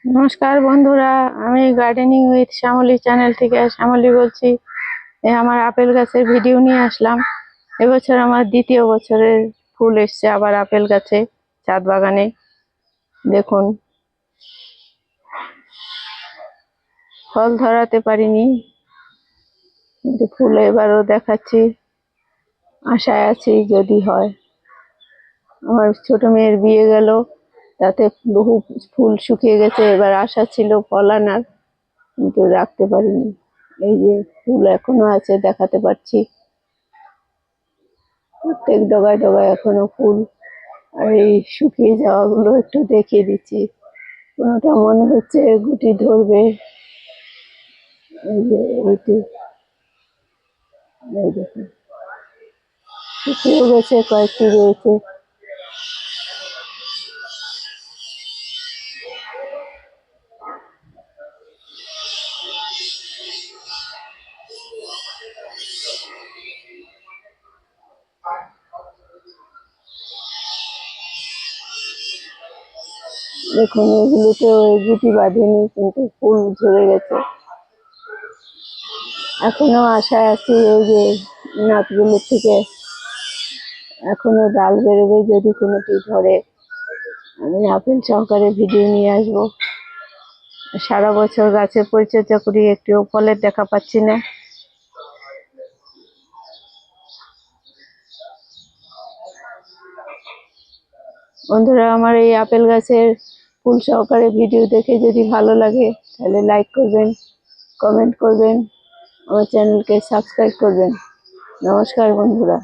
নমস্কার বন্ধুরা, আমি গার্ডেনিং উইথ শ্যামলী চ্যানেল থেকে শ্যামলী বলছি। আমার আপেল গাছের ভিডিও নিয়ে আসলাম। এবছর আমার দ্বিতীয় বছরের ফুল এসছে আবার আপেল গাছে, ছাদ বাগানে। দেখুন, ফল ধরাতে পারিনি, কিন্তু ফুল এবারও দেখাচ্ছি। আশায় আছি যদি হয়। আমার ছোট মেয়ের বিয়ে গেল, তাতে বহু ফুল শুকিয়ে গেছে। এবার আশা ছিল ফল আনার, কিন্তু রাখতে পারিনি। এই যে ফুল এখনো আছে, দেখাতে পারছি। প্রত্যেক ডগায় ডগায় এখনো ফুল। আর এই শুকিয়ে যাওয়া গুলো একটু দেখিয়ে দিচ্ছি। কোনোটা মনে হচ্ছে গুটি ধরবে। এই যে এইটি, এই দেখুন, শুকিয়ে গেছে, কয়েকটি রয়েছে। দেখুন, এগুলোতেও গুটি বাঁধেনি, কিন্তু ফুল ঝরে গেছে। এখনো আশায় আছি, এই যে নাটগুলোর থেকে এখনো ডাল বেরোবে। যদি কোনোটি ধরে, আমি আপেল সহকারে ভিডিও নিয়ে আসবো। সারা বছর গাছের পরিচর্যা করি, একটিও ফলের দেখা পাচ্ছি না। বন্ধুরা, আমার এই আপেল গাছের ফুল সহকারে ভিডিও দেখে যদি ভালো লাগে, তাহলে লাইক করবেন, কমেন্ট করবেন, আমার চ্যানেলকে সাবস্ক্রাইব করবেন। নমস্কার বন্ধুরা।